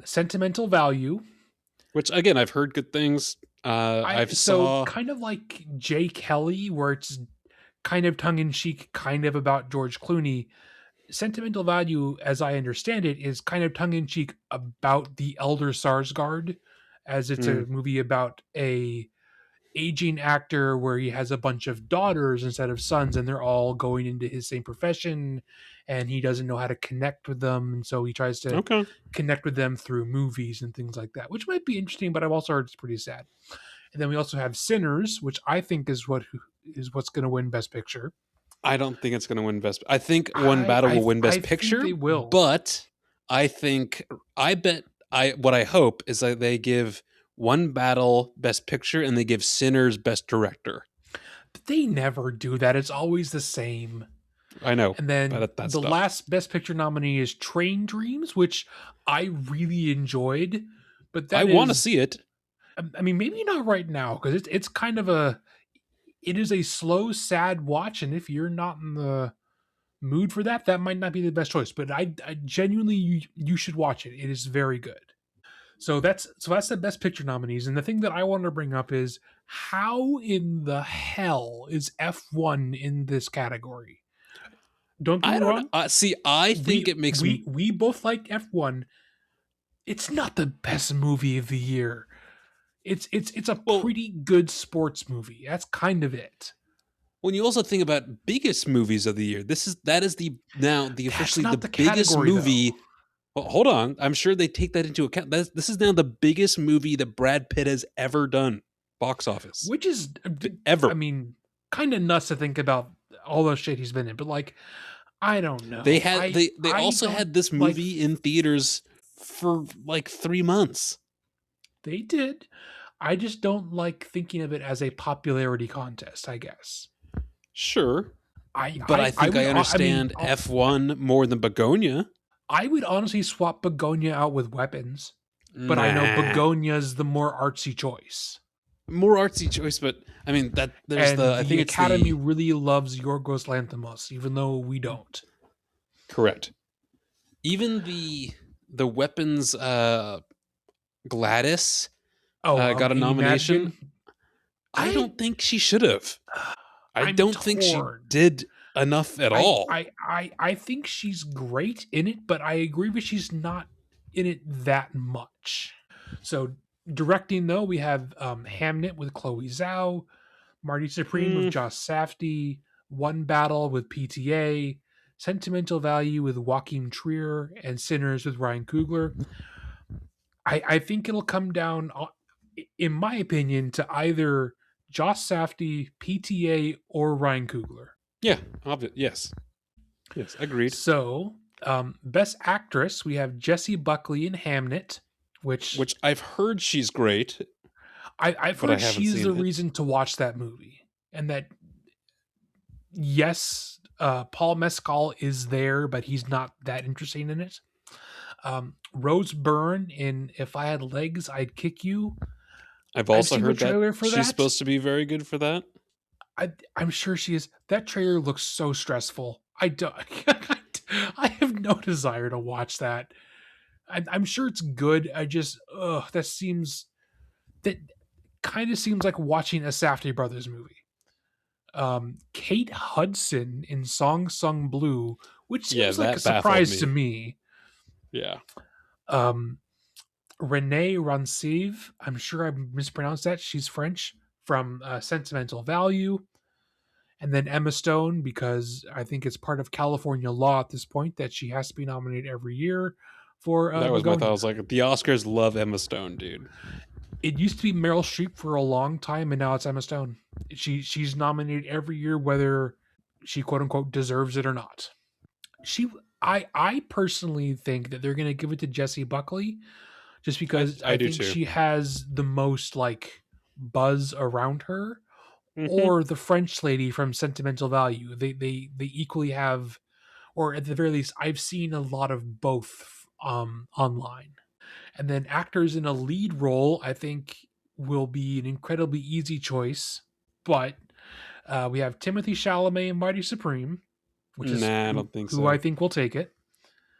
Sentimental Value. Which again, I've heard good things. I I've So saw. kind of like Jay Kelly, where it's kind of tongue in cheek, kind of about George Clooney. Sentimental Value, as I understand it, is kind of tongue in cheek about the Elder Sarsgaard, as it's Mm, a movie about a aging actor where he has a bunch of daughters instead of sons, and they're all going into his same profession, and he doesn't know how to connect with them, and so he tries to okay, connect with them through movies and things like that, which might be interesting, but I've also heard it's pretty sad. And then we also have Sinners, which I think is what's going to win Best Picture. I don't think it's going to win best. I think One Battle will win I best think picture, they will, but I think I bet I what I hope is that they give One Battle best picture and they give Sinners best director. but they never do that. It's always the same. I know, And then but that's the tough. last Best Picture nominee is Train Dreams, which I really enjoyed, but I that want to is, see it. I mean, maybe not right now because it's kind of it is a slow, sad watch, and if you're not in the mood for that, that might not be the best choice. But I genuinely, you should watch it. It is very good. So that's the Best Picture nominees, and the thing that I wanted to bring up is how in the hell is F1 in this category? Don't get me I don't know. wrong, See, I think we it makes we both like F1. It's not the best movie of the year. It's a well pretty good sports movie. That's kind of it. when you also think about biggest movies of the year. That is the now the That's officially the not the biggest category though. movie. Well, hold on. I'm sure they take that into account. This is now the biggest movie that Brad Pitt has ever done, box office. Which is, I Ever. mean, kind of nuts to think about all the shit he's been in. But like, I don't know. They I also don't had this like. movie in theaters for like 3 months. They did. I just don't like thinking of it as a popularity contest. I guess. Sure, but I I think would. I I mean, understand F1 more than Begonia. I would honestly swap Begonia out with Weapons, but I know Nah, Begonia's the more artsy choice. more artsy choice, but I mean that there's the And I the think it's Academy the really loves Yorgos Lanthimos, even though we don't. correct. Even the weapons Gladys Oh, got a Amy nomination. Madigan. I I don't think she should have. I I'm don't think she torn. did enough at all. I think she's great in it, but I agree with she's not in it that much. So directing though, we have Hamnet with Chloe Zhao, Marty Supreme with Mm, Josh Safdie, One Battle with PTA, Sentimental Value with Joaquin Trier, and Sinners with Ryan Coogler. I think it'll come down, in my opinion, to either Josh Safdie, PTA, or Ryan Coogler. yeah, yes, yes, agreed. So, Best Actress, we have Jessie Buckley in Hamnet, which Which I've heard she's great, I've but I heard haven't she's seen the it. reason to watch that movie. And that, yes, Paul Mescal is there, but he's not that interesting in it. Rose Byrne in If I Had Legs, I'd Kick You. I've I've also seen the heard that trailer for she's that. supposed to be very good for that. I'm sure she is. That trailer looks so stressful. I don't. I have no desire to watch that. I'm sure it's good. I just, that kind of seems like watching a Safdie Brothers movie. Kate Hudson in Song Sung Blue, which Yeah, seems like a that baffled surprise to me. me. Yeah. Um, Renee Ronsive, I'm sure I mispronounced that. She's French from Sentimental Value. And then Emma Stone, because I think it's part of California law at this point that she has to be nominated every year for That was my thought. I Begonia. was like, the Oscars love Emma Stone, dude. It used to be Meryl Streep for a long time, and now it's Emma Stone. She's nominated every year, whether she quote unquote deserves it or not. She I personally think that they're going to give it to Jessie Buckley just because I I do think too. she has the most like buzz around her, Hmm. or the French lady from Sentimental Value. They equally have, or at the very least, I've seen a lot of both online. And then actors in a lead role, I think, will be an incredibly easy choice. But we have Timothy Chalamet and Marty Supreme, which is Nah, I don't think who I so. think will take it.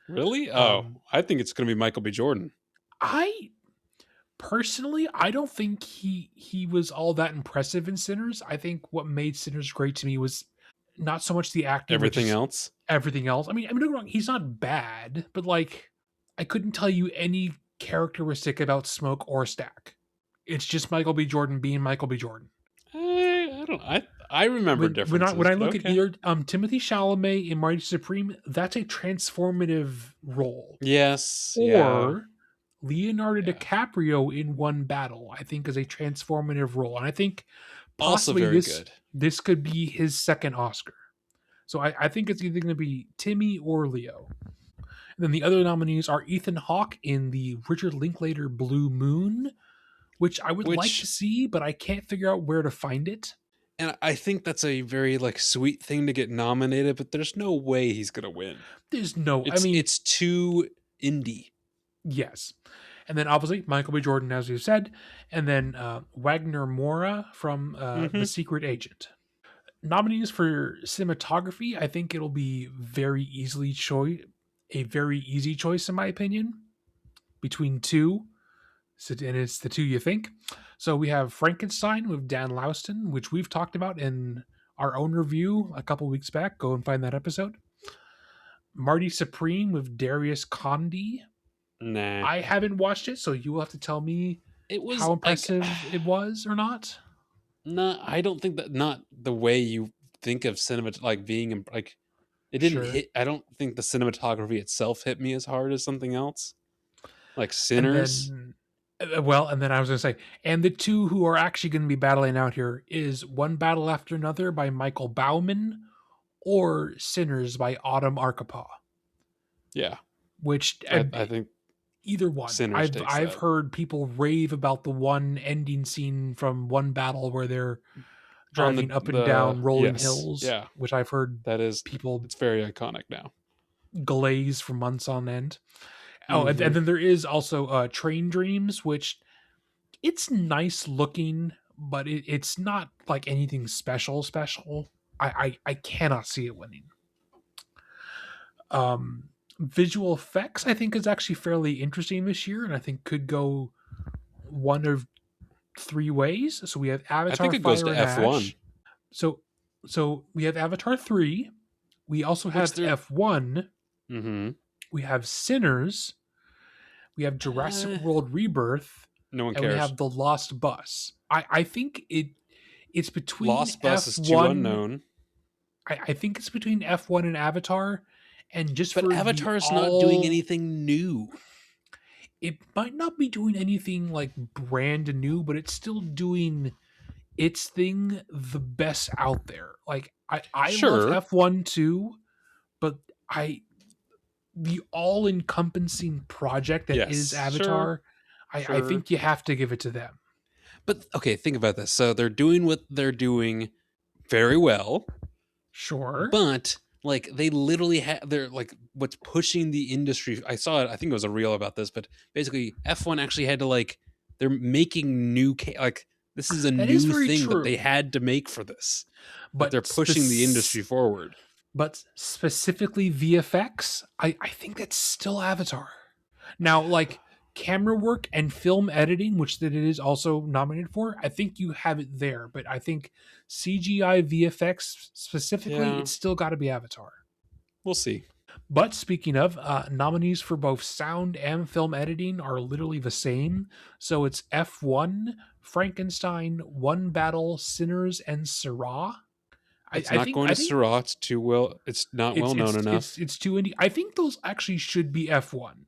Really? Oh, Um, I think it's going to be Michael B. Jordan. I personally, I don't think he was all that impressive in Sinners. I think what made Sinners great to me was not so much the acting, but Everything just else? everything else. Don't get me wrong, he's not bad, but like I couldn't tell you any characteristic about Smoke or Stack. It's just Michael B. Jordan being Michael B. Jordan. I don't. I remember When differences, I but look at okay. either Timothy Chalamet in Mighty Supreme, that's a transformative role, Yes. Yeah. or Leonardo Yeah. DiCaprio in One Battle, I think is a transformative role, and I think Also possibly very good. this could be his second Oscar. So I think it's either going to be Timmy or Leo. And then the other nominees are Ethan Hawke in the Richard Linklater Blue Moon, which I would like to Which, see, but I can't figure out where to find it. and I think that's a very like sweet thing to get nominated, but there's no way he's going to win. There's no, I It's mean, it's too indie. yes. And then obviously Michael B. Jordan, as you said, and then Wagner Mora from The Hmm. Secret Agent. Nominees for cinematography, I think it'll be a very easy choice in my opinion between two. So, and it's the two you think. So we have Frankenstein with Dan Louston, which we've talked about in our own review a couple weeks back. Go and find that episode. Marty Supreme with Darius Condi. Nah. I haven't watched it, so you will have to tell me It was how like impressive it was or not. no, I don't think that not the way you think of cinema like being like it didn't Sure. hit. I don't think the cinematography itself hit me as hard as something else. Like And Sinners. then, and then I was going to say, and the two who are actually going to be battling out here is One Battle After Another by Michael Bauman or Sinners by Autumn Arkapaw, Yeah. which I think either one. Sinners takes I've that. heard people rave about the one ending scene from One Battle where they're On driving up and the down rolling yes. hills, Yeah. which I've heard That is people it's very iconic now. glaze for months on end. Oh, and Mhm. then there is also Train Dreams, which it's nice looking, but it's not like anything special. I cannot see it winning. Visual effects, I think, is actually fairly interesting this year, and I think could go one of three ways. So we have I think Avatar: it goes Fire to and F1, Ash. So we have Avatar 3. We also which have they're F1. mhm. We have Sinners. We have Jurassic Eh, World Rebirth, no one and we cares. have The Lost Bus. I think it's between Lost Bus is too F1. unknown. I think it's between F1 and Avatar, and just But for the Avatar's not doing all, anything new. it might not be doing anything like brand new, but it's still doing its thing the best out there. Like I love Sure. F1 too, but I the all encompassing project that is Yes. Sure. Avatar, I Sure. think you have to give it to them. But okay, think about this. So they're doing what they're doing very well, Sure. but Like they literally they're like what's pushing the industry. I saw it. I think it was a reel about this, but basically F1 actually had to like they're making like this is a That is new very thing that they true. had to make for this. That they're But pushing the industry forward. specifically VFX, I think that's still Avatar. Now, like camera work and film editing, which that it is also nominated for, I think you have it there. But I think CGI VFX specifically, Yeah, it's still got to be Avatar. we'll see. But speaking of, nominees for both sound and film editing are literally the same. So it's F1, Frankenstein, One Battle, Sinners, and Syrah. It's not going I to think Syrah. It's too well. It's not well known enough. it's too indie. I think those actually should be F1.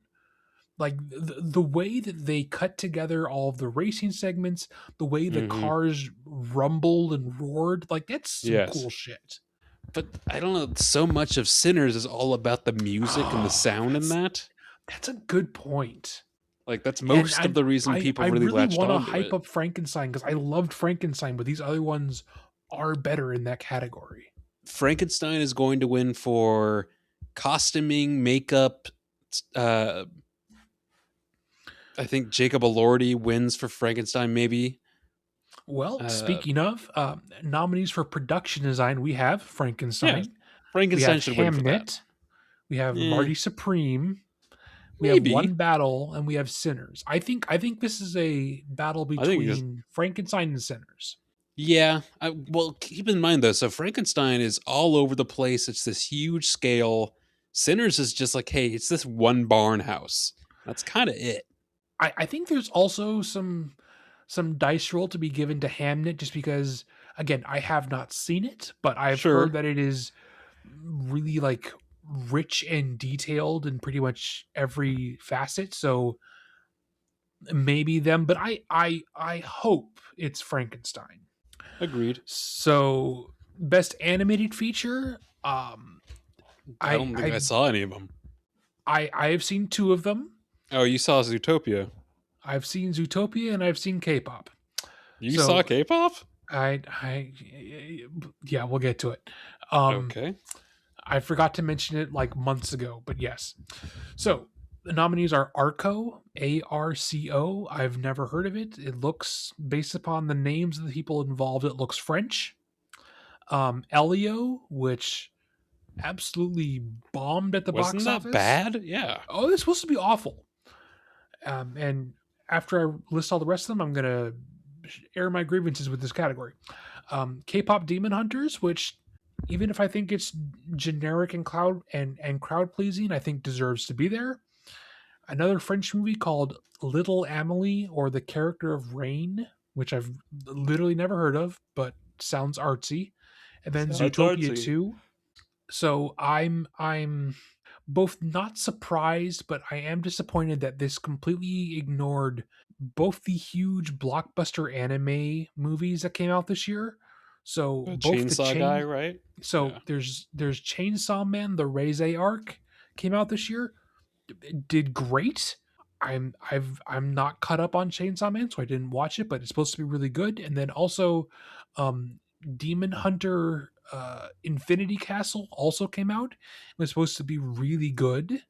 Like the way that they cut together all of the racing segments, the way the Hmm. cars rumbled and roared, like that's some Yes, cool shit. but I don't know. So much of Sinners is all about the music and the Oh, sound in that. that's a good point. Like that's And most of the reason people I really really latched want to onto hype it. up Frankenstein because I loved Frankenstein, but these other ones are better in that category. Frankenstein is going to win for costuming, makeup. Uh, I think Jacob Elordi wins for Frankenstein, maybe. Well, Uh, speaking of nominees for production design, we have yeah, Frankenstein, we Frankenstein have should win for that. Hamnet, we have Eh, Marty Supreme, we have One maybe. Battle, and we have Sinners. I think this is a battle I think just between Frankenstein and Sinners. yeah. Well, keep in mind though. So Frankenstein is all over the place. It's this huge scale. Sinners is just like, hey, it's this one barn house. That's kind of it. I think there's also some dice roll to be given to Hamnet just because again I have not seen it, but I've heard Sure, that it is really like rich and detailed in pretty much every facet. So maybe them, but I hope it's Frankenstein. agreed. So best animated feature, I I don't think I I saw any of them. I have seen two of them. Oh, you saw Zootopia. I've seen Zootopia and I've seen K-pop. You saw So K-pop? I yeah, we'll get to it. Um Okay. I forgot to mention it like months ago, but yes. So the nominees are Arco, ARCO. I've never heard of it. It looks, based upon the names of the people involved, it looks French. Elio, which absolutely bombed at the Wasn't box that office. bad? Yeah. Oh, it's supposed to be awful. And after I list all the rest of them, I'm gonna air my grievances with this category. K-pop Demon Hunters, which even if I think it's generic and crowd pleasing, I think deserves to be there. Another French movie called Little Amelie or The Character of Rain, which I've literally never heard of, but sounds artsy. And then Sounds Zootopia artsy. 2. So I'm both not surprised, but I am disappointed that this completely ignored both the huge blockbuster anime movies that came out this year. So The both the chainsaw guy, chain right? so Yeah. there's Chainsaw Man, the Reze arc came out this year. It did great. I'm not caught up on Chainsaw Man, so I didn't watch it, but it's supposed to be really good. And then also um Demon Hunter Infinity Castle also came out. It was supposed to be really good.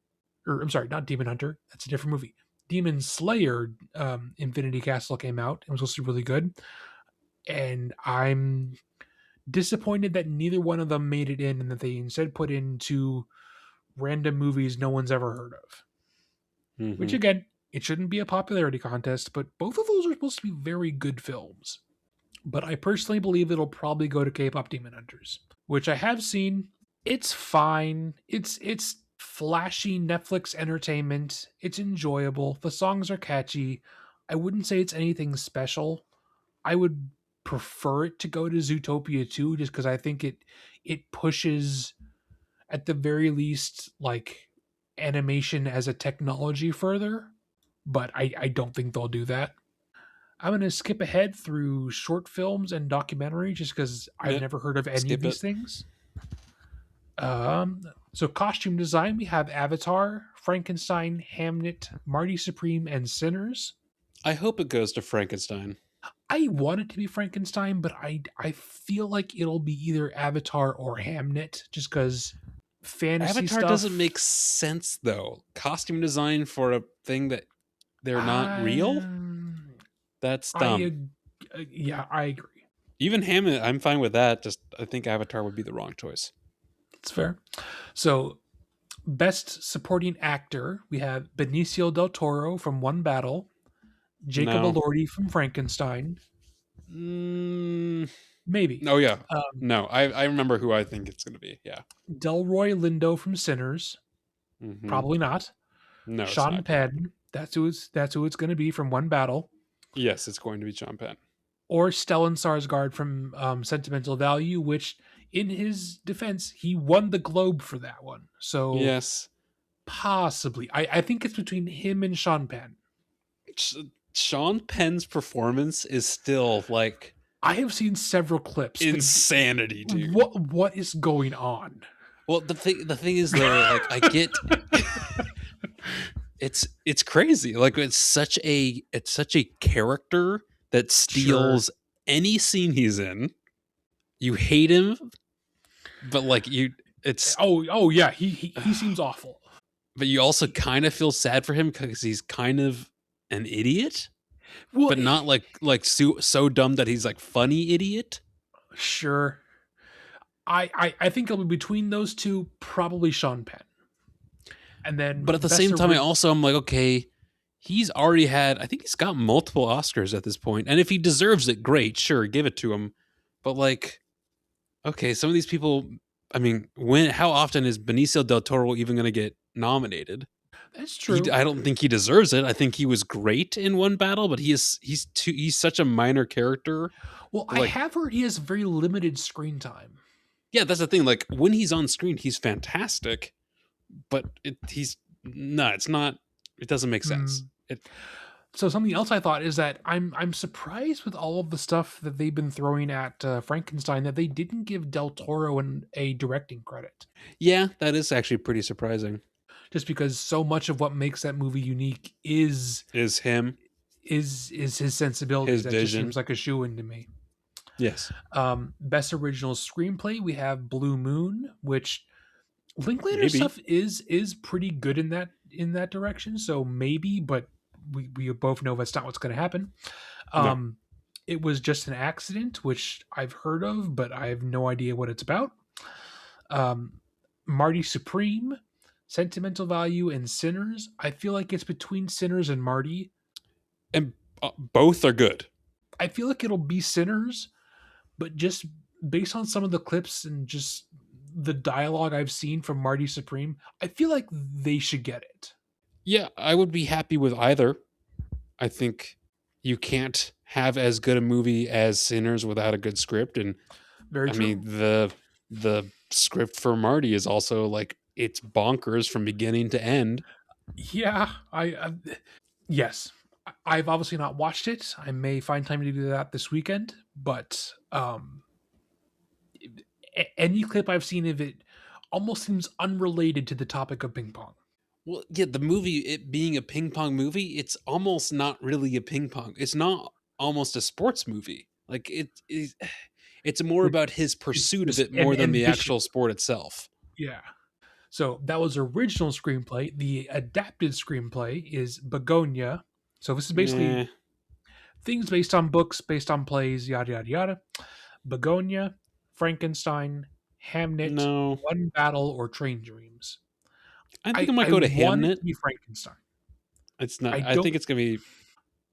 Or I'm sorry, not Demon Hunter. That's a different movie. Demon Slayer Infinity Castle came out. It was supposed to be really good. And I'm disappointed that neither one of them made it in and that they instead put in two random movies no one's ever heard of. Which Hmm. again, it shouldn't be a popularity contest, but both of those are supposed to be very good films. But I personally believe it'll probably go to K-pop Demon Hunters, which I have seen. It's fine. It's flashy Netflix entertainment. It's enjoyable. The songs are catchy. I wouldn't say it's anything special. I would prefer it to go to Zootopia 2 just because I think it pushes at the very least like animation as a technology further, but I don't think they'll do that. I'm going to skip ahead through short films and documentaries just because I've Yep. never heard of any of Skip these it. things. So costume design, we have Avatar, Frankenstein, Hamnet, Marty Supreme, and Sinners. I hope it goes to Frankenstein. I want it to be Frankenstein, but I feel like it'll be either Avatar or Hamnet, just because. fantasy Avatar doesn't stuff. make sense though. Costume design for a thing that they're not real? Um, That's I dumb. yeah, I agree. Even Hammond, I'm fine with that. Just I think Avatar would be the wrong choice. It's fair. So, best supporting actor, we have Benicio del Toro from One Battle, Jacob No. Elordi from Frankenstein, Mm, maybe. oh yeah. Um, No, I remember who I think it's going to be. Yeah. Delroy Lindo from Sinners, Hmm. probably not. No, it's Sean not going to be. Penn, that's who it's going to be from One Battle, Yes, it's going to be Sean Penn. or Stellan Skarsgård from Sentimental Value, which, in his defense, he won the Globe for that one. So Yes. possibly, I think it's between him and Sean Penn. Sh- Sean Penn's performance is still like I have seen several clips. insanity, dude. What is going on? Well, the thing is though, like I get it's crazy. Like it's such a character that Sure. steals any scene he's in. You hate him, but like you it's Oh yeah, he seems awful. but you also He, kind of feel sad for him because he's kind of an idiot, well, but not like so dumb that he's like funny idiot. sure. I think it'll be between those two, probably Sean Penn, and then But at the best same time, original. I'm like, okay, he's already had. I think he's got multiple Oscars at this point, and if he deserves it, great, sure, give it to him. But like, okay, some of these people. I mean, when how often is Benicio del Toro even going to get nominated? That's true. I don't think he deserves it. I think he was great in One Battle, but he's such a minor character. Well, That I like, have heard he has very limited screen time. yeah, that's the thing. Like when he's on screen, he's fantastic, but he's no, it's not. It doesn't make sense. Hmm. It So something else I thought is that I'm surprised with all of the stuff that they've been throwing at Frankenstein that they didn't give Del Toro a directing credit, Yeah, that is actually pretty surprising. just because so much of what makes that movie unique Is him, is his sensibilities. his That just vision. seems like a shoe in to me. Yes, Best original screenplay, we have Blue Moon, which Linklater maybe. stuff is pretty good in that direction. So maybe, but we both know that's not what's going to happen. No. Um, it was just an accident, which I've heard of, but I have no idea what it's about. Um, Marty Supreme, Sentimental Value, and Sinners. I feel like it's between Sinners and Marty. And both are good. I feel like it'll be Sinners, but just based on some of the clips and just the dialogue I've seen from Marty Supreme, I feel like they should get it. Yeah, I would be happy with either. I think you can't have as good a movie as Sinners without a good script, and Very I mean true. the script for Marty is also like it's bonkers from beginning to end. Yeah, yes. I've obviously not watched it. I may find time to do that this weekend, but any clip I've seen of it almost seems unrelated to the topic of ping pong. Well, yeah, the movie, it being a ping pong movie, it's almost not really a ping pong. It's not almost a sports movie. Like it's more Which about his it's pursuit of just it an more than the ambition. actual sport itself. Yeah. So that was original screenplay. The adapted screenplay is Begonia. So this is basically Yeah, things based on books, based on plays, yada yada yada. Begonia, Frankenstein, Hamnet, no, One Battle, or Train Dreams. I think I I might go to want it Hamnet. to be Frankenstein. It's not. I I think don't. it's gonna be.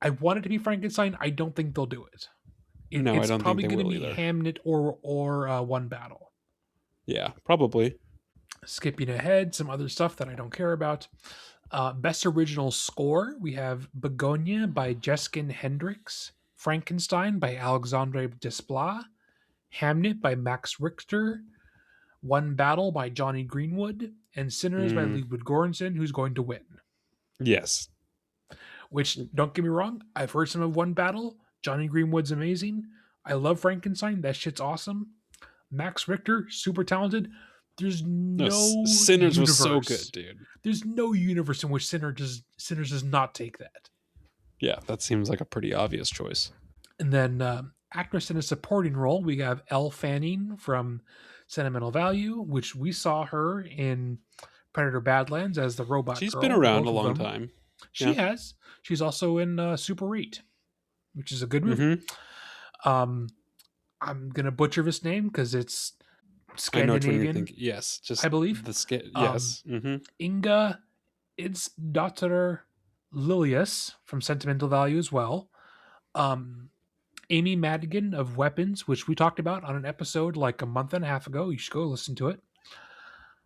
I want it to be Frankenstein. I don't think they'll do it. No, I It's don't think probably they going to will be either. Hamnet or One Battle. Yeah, probably. Skipping ahead, some other stuff that I don't care about. Best original score, we have Begonia by Jeskin Hendricks, Frankenstein by Alexandre Desplat, Hamnet by Max Richter, One Battle by Johnny Greenwood, and Sinners by Mm, Ludwig Göransson, who's going to win. yes. Which, don't get me wrong, I've heard some of One Battle. Johnny Greenwood's amazing. I love Frankenstein. That shit's awesome. Max Richter, super talented. There's No, no Sinners was so good, universe. dude. There's no universe in which Sinners does not take that. Yeah, that seems like a pretty obvious choice. And then actress in a supporting role, we have Elle Fanning from Sentimental Value, which we saw her in Predator Badlands as the robot She's been girl, around a both of long them. time. She Yeah. has. She's also in Super 8, which is a good movie. Mm-hmm. Um, I'm going to butcher this name because it's I know which one you're Scandinavian, thinking. Yes, I just believe. the Um, yes. Mm-hmm. Inga It's daughter Lilius from Sentimental Value as well. Um, Amy Madigan of Weapons, which we talked about on an episode like a month and a half ago. You should go listen to it.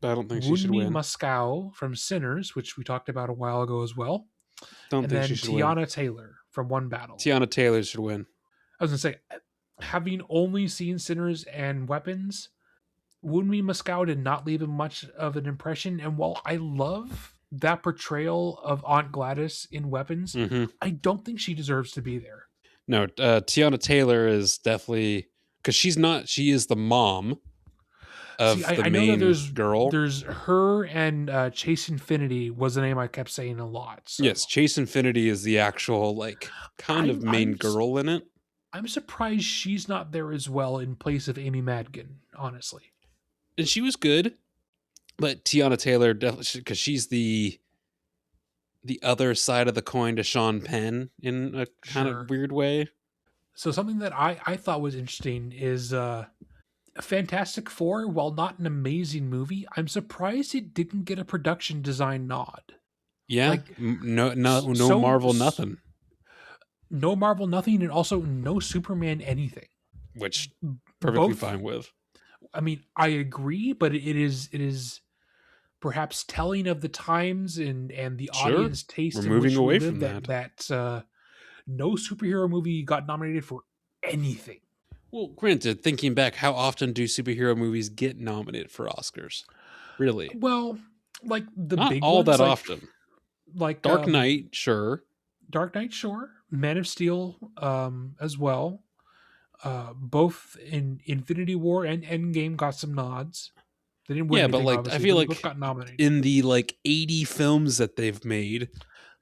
I don't think she should Wunmi win. Moskow from Sinners, which we talked about a while ago as well. Don't And think she then should win. Tiana Taylor from One Battle. Tiana Taylor should win. I was going to say, having only seen Sinners and Weapons, Wunmi Moskow did not leave much of an impression. And while I love that portrayal of Aunt Gladys in Weapons, Mm-hmm. I don't think she deserves to be there. No, Tiana Taylor is definitely because she's not. She is the mom See, of the I know that main girl. there's her and Chase Infinity was the name I kept saying a lot. Yes, So Chase Infinity is the actual like kind of I'm main I'm girl in it, I'm surprised she's not there as well in place of Amy Madigan. Honestly, and she was good. But Tiana Taylor definitely because she's the other side of the coin to Sean Penn in a kind of sure. weird way. So something that I thought was interesting is Fantastic Four. While not an amazing movie, I'm surprised it didn't get a production design nod. Yeah, Like no so, Marvel, nothing. no Marvel, nothing, and also no Superman anything. Which perfectly Both. fine with. I mean, I agree, but it is perhaps telling of the times and the Sure, audience we're taste in moving which we away live from that that. no superhero movie got nominated for anything. Well, granted, thinking back, how often do superhero movies get nominated for Oscars? Really, Well, like the not big all ones, that often. like Dark Knight, sure. Dark Knight, sure, Man of Steel, as well. Both in Infinity War and Endgame got some nods. They didn't win Yeah, but anything, like I obviously, feel but they both like got nominated. in the like 80 films that they've made,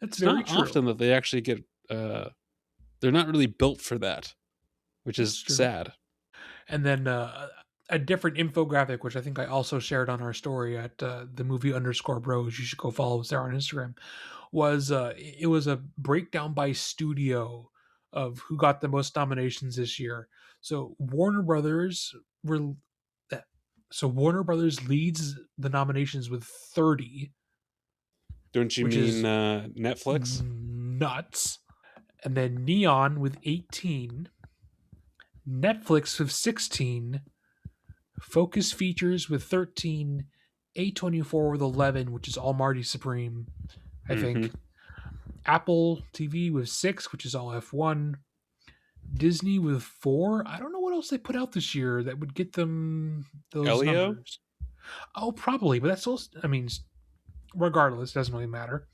That's it's very not true. often that they actually get they're not really built for that, which That's is true. sad. And then a different infographic, which I think I also shared on our story at the movie underscore bros. You should go follow us there on Instagram. Was it was a breakdown by studio of who got the most nominations this year. So Warner Brothers were so Warner Brothers leads the nominations with 30, Don't you which mean is Netflix? nuts. And then Neon with 18, Netflix with 16, Focus Features with 13, A24 with 11, which is all Marty Supreme, I Mm-hmm. think. Apple TV with 6, which is all F1. Disney with 4. I don't know what else they put out this year that would get them those Elio, numbers. Oh, probably, but that's still, I mean, regardless, doesn't really matter.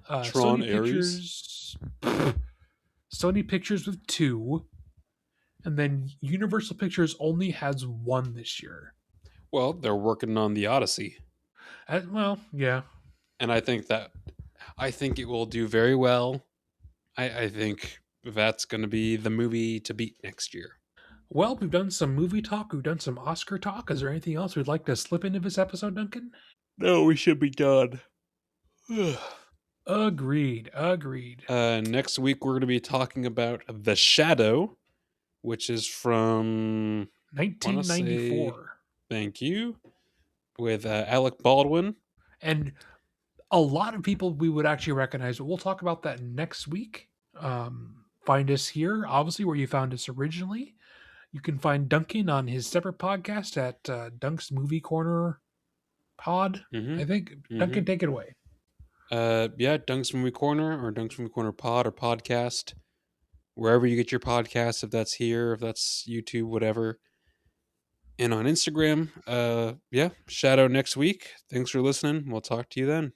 Tron, Sony Ares. Pictures, Sony Pictures with 2, and then Universal Pictures only has 1 this year. Well, they're working on the Odyssey, Well, yeah. and I think it will do very well. I think that's going to be the movie to beat next year. Well, we've done some movie talk. We've done some Oscar talk. Is there anything else we'd like to slip into this episode, Duncan? No, we should be done. Agreed. Agreed. Next week we're going to be talking about The Shadow, which is from want to say 1994. thank you with Alec Baldwin. And a lot of people we would actually recognize, but we'll talk about that next week. Find us here, obviously, where you found us originally. You can find Duncan on his separate podcast at Dunk's Movie Corner Pod. Mm-hmm. I think. Mm-hmm. Duncan, take it away. Yeah, Dunk's Movie Corner or Dunk's Movie Corner Pod or podcast, wherever you get your podcasts. If that's here, if that's YouTube, whatever. And on Instagram, yeah, Shadow next week. Thanks for listening. We'll talk to you then.